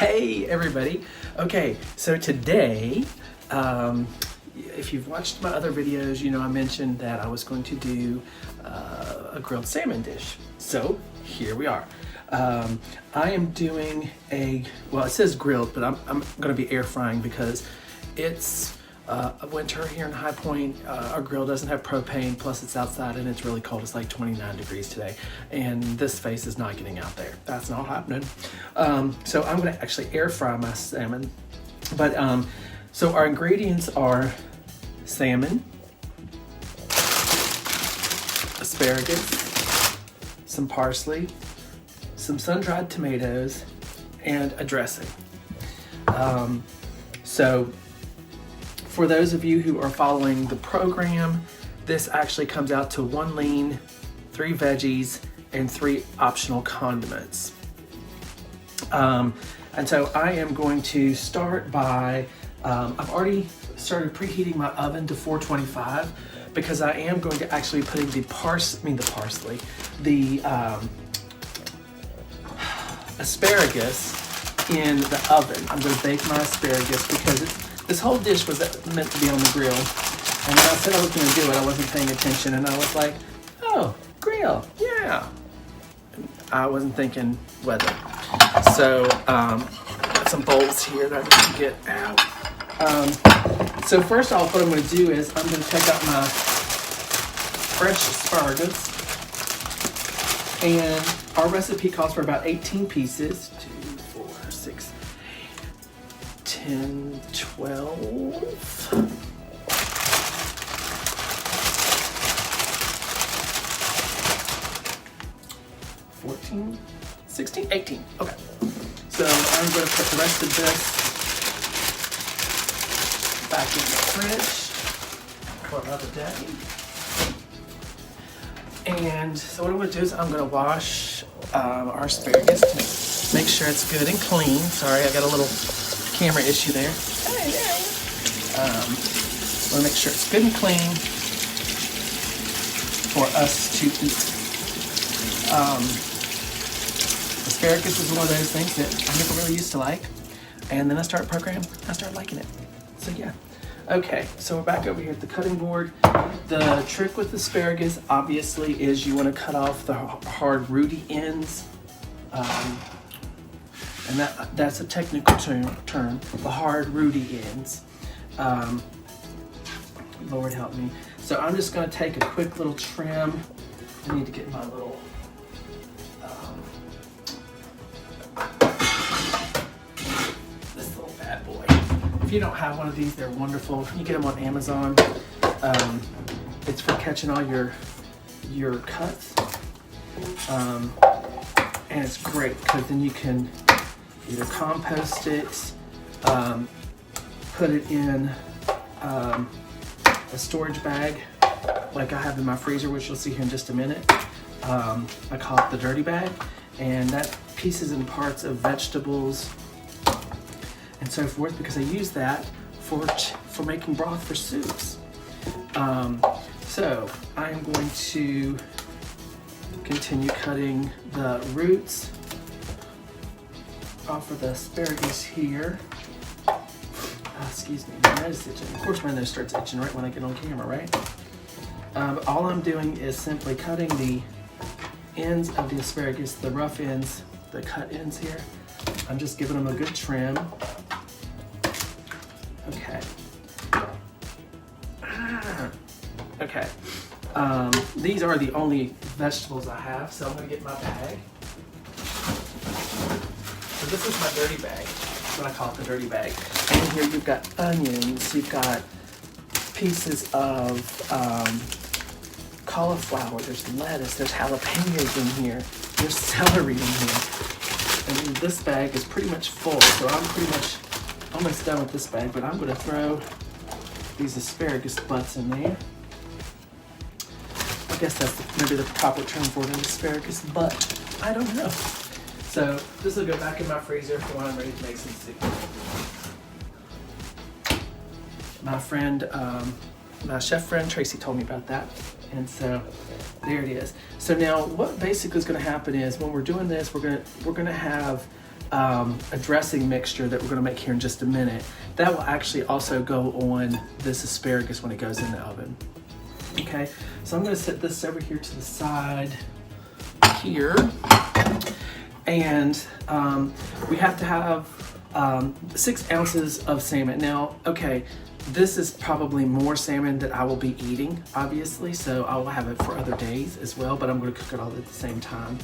Hey everybody. Okay, so today, if you've watched my other videos, you know I mentioned that I was going to do a grilled salmon dish. So here we are. I am doing well, it says grilled, but I'm going to be air frying because it's a winter here in High Point. Our grill doesn't have propane, plus it's outside and it's really cold. It's like 29 degrees today, and this face is not getting out there. That's not happening. So I'm going to actually air fry my salmon. But so our ingredients are salmon, asparagus, some parsley, some sun-dried tomatoes, and a dressing. So for those of you who are following the program, this actually comes out to 1 lean, 3 veggies, and 3 optional condiments. And so I am going to start by, I've already started preheating my oven to 425 because I am going to actually putting the asparagus in the oven. I'm going to bake my asparagus because this whole dish was meant to be on the grill, and when I said I was going to do it, I wasn't paying attention, and I was like, oh, grill, yeah. And I wasn't thinking weather. So, got some bowls here that I need to get out. So first off, what I'm going to do is I'm going to take out my fresh asparagus, and our recipe calls for about 18 pieces. 2, 4, 6, 10, 12, 14, 16, 18. Okay. So I'm going to put the rest of this back in the fridge for another day. And so what I'm going to do is I'm going to wash our asparagus to make sure it's good and clean. Sorry, I got a little camera issue there. Want to make sure it's good and clean for us to eat. Asparagus is one of those things that I never really used to like, and then I started liking it. So yeah. Okay, so we're back over here at the cutting board. The trick with asparagus, obviously, is you want to cut off the hard rooty ends. And that's a technical term, the hard rooty ends. Lord help me. So I'm just going to take a quick little trim. I need to get my little this little bad boy. If you don't have one of these, they're wonderful. You get them on Amazon. It's for catching all your cuts. And it's great because then you can either compost it, put it in a storage bag like I have in my freezer, which you'll see here in just a minute. I call it the dirty bag, and that pieces and parts of vegetables and so forth, because I use that for making broth for soups. So I am going to continue cutting the roots off of the asparagus here. Excuse me, my nose is itching. Of course my nose starts itching right when I get on camera, right? But all I'm doing is simply cutting the ends of the asparagus, the rough ends, the cut ends here. I'm just giving them a good trim. Okay. Okay. These are the only vegetables I have, so I'm going to get my bag. So this is my dirty bag. That's what I call it, the dirty bag. And here you've got onions, you've got pieces of cauliflower, there's lettuce, there's jalapenos in here, there's celery in here. And this bag is pretty much full, so I'm pretty much almost done with this bag, but I'm going to throw these asparagus butts in there. I guess that's maybe the proper term for it, an asparagus butt. I don't know. So this will go back in my freezer for when I'm ready to make some soup. My friend, my chef friend Tracy told me about that, and so there it is. So now what basically is going to happen is when we're doing this, we're going to have a dressing mixture that we're gonna make here in just a minute. That will actually also go on this asparagus when it goes in the oven. Okay, so I'm gonna set this over here to the side here. And we have to have 6 ounces of salmon. Now, okay, this is probably more salmon that I will be eating, obviously, so I will have it for other days as well, but I'm gonna cook it all at the same time.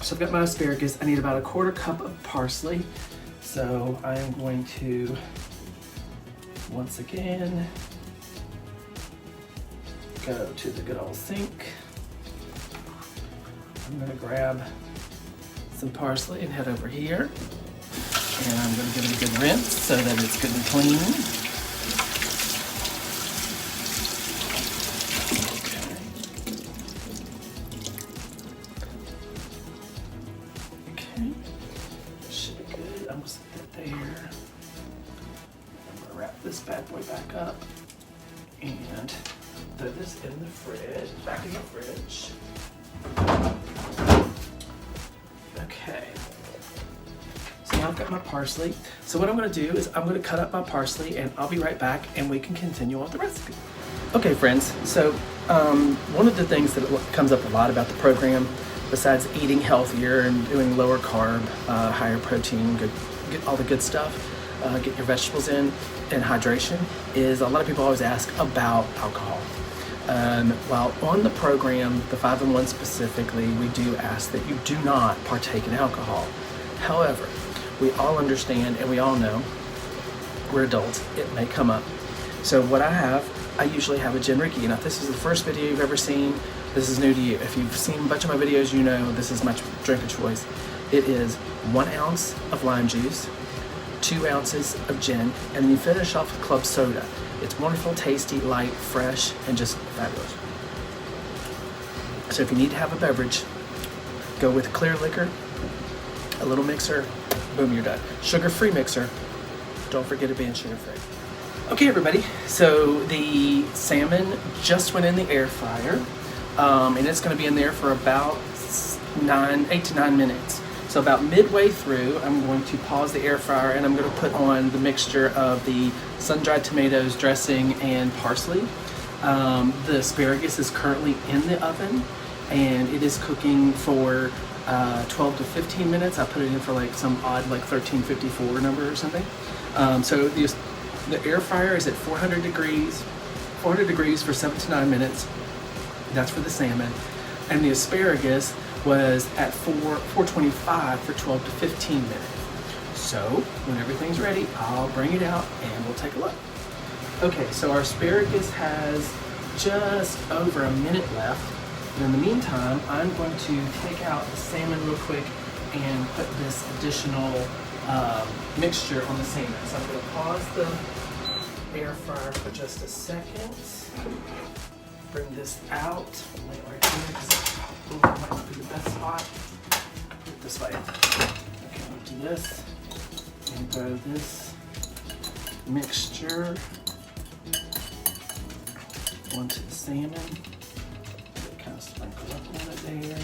So I've got my asparagus. I need about 1/4 cup of parsley. So I am going to, once again, go to the good old sink. I'm gonna grab some parsley and head over here. And I'm gonna give it a good rinse so that it's good and clean. Okay. Should be good. I'm gonna set that there. I'm gonna wrap this bad boy back up and throw this in the fridge, back in the fridge. Okay, so now I've got my parsley. So what I'm gonna do is I'm gonna cut up my parsley and I'll be right back and we can continue on the recipe. Okay friends, so one of the things that comes up a lot about the program, besides eating healthier and doing lower carb, higher protein, get all the good stuff, get your vegetables in, and hydration, is a lot of people always ask about alcohol. While on the program, the 5-in-1 specifically, we do ask that you do not partake in alcohol. However, we all understand and we all know we're adults, it may come up. So what I usually have a gin Ricky. Now if this is the first video you've ever seen, this is new to you. If you've seen a bunch of my videos, you know this is my drink of choice. It is 1 ounce of lime juice, 2 ounces of gin, and then you finish off with club soda. It's wonderful, tasty, light, fresh, and just fabulous. So if you need to have a beverage, go with clear liquor, a little mixer, boom, you're done. Sugar-free mixer, don't forget it being sugar-free. Okay everybody, so the salmon just went in the air fryer, and it's gonna be in there for about 8 to 9 minutes. So about midway through, I'm going to pause the air fryer and I'm going to put on the mixture of the sun-dried tomatoes, dressing, and parsley. The asparagus is currently in the oven and it is cooking for 12 to 15 minutes. I put it in for like some odd like 1354 number or something. So the air fryer is at 400 degrees for 7 to 9 minutes. That's for the salmon. And the asparagus was at 425 for 12 to 15 minutes. So when everything's ready, I'll bring it out and we'll take a look. Okay, so our asparagus has just over a minute left. And in the meantime, I'm going to take out the salmon real quick and put this additional mixture on the salmon. So I'm going to pause the air fryer for just a second. Bring this out, lay it right here because it might not be the best spot. Put it this way. Okay, we'll do this and throw this mixture onto the salmon. Kind of sprinkle up on it there.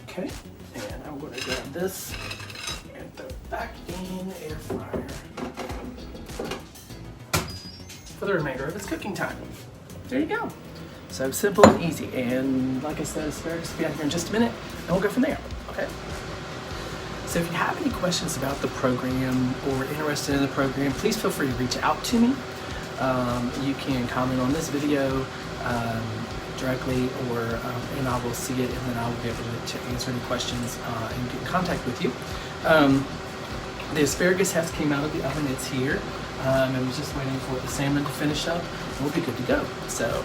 Okay, and I'm going to grab this and throw it back in the air fryer for the remainder of its cooking time. There you go. So simple and easy. And like I said, asparagus will be out here in just a minute and we'll go from there, okay? So if you have any questions about the program or interested in the program, please feel free to reach out to me. You can comment on this video directly and I will see it and then I'll be able to answer any questions and get in contact with you. The asparagus has came out of the oven, it's here. I was just waiting for the salmon to finish up and we'll be good to go. So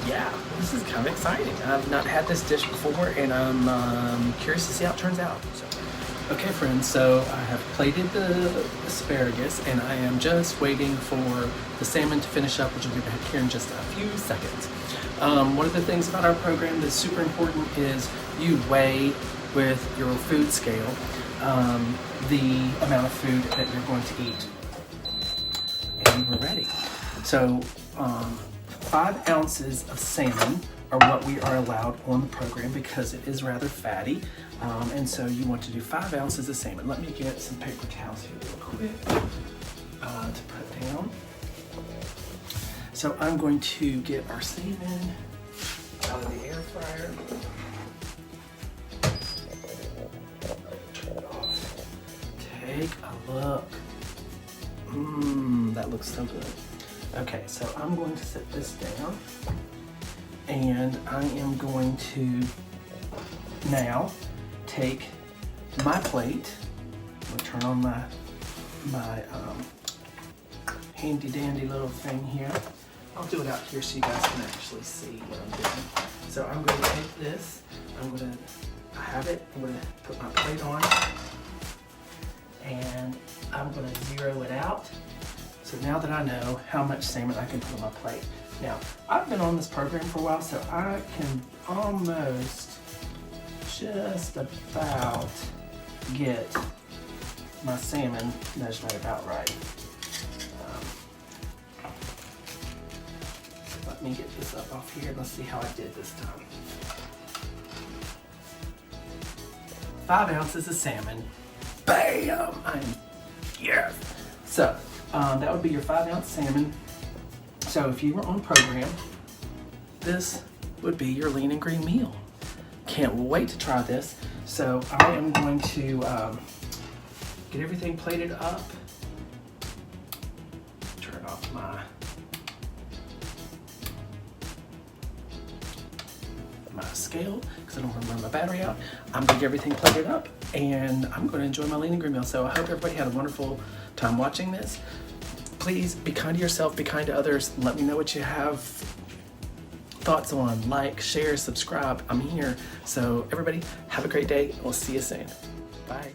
yeah, this is kind of exciting. I've not had this dish before and I'm curious to see how it turns out. So, okay friends, so I have plated the asparagus and I am just waiting for the salmon to finish up, which will be back here in just a few seconds. One of the things about our program that's super important is you weigh with your food scale the amount of food that you're going to eat. And we're ready. So 5 ounces of salmon are what we are allowed on the program because it is rather fatty. And so you want to do 5 ounces of salmon. Let me get some paper towels here real quick to put down. So I'm going to get our salmon out of the air fryer. Turn it off. Take a look. That looks so good. Okay, so I'm going to set this down, and I am going to now take my plate. I'm gonna turn on my handy dandy little thing here. I'll do it out here so you guys can actually see what I'm doing. So I'm going to take this. I have it. I'm going to put my plate on, and I'm going to zero it out. So now that I know how much salmon I can put on my plate. Now, I've been on this program for a while, so I can almost just about get my salmon measurement about right. So let me get this up off here. Let's see how I did this time. 5 ounces of salmon. Bam! Yes! So, that would be your 5 ounce salmon. So if you were on program, this would be your lean and green meal. Can't wait to try this. So I am going to get everything plated up. Turn off my scale because I don't want to run my battery out. I'm gonna get everything plated up and I'm gonna enjoy my lean and green meal. So I hope everybody had a wonderful time watching this. Please be kind to yourself, be kind to others. Let me know what you have thoughts on. Like, share, subscribe. I'm here. So everybody, have a great day. We'll see you soon. Bye.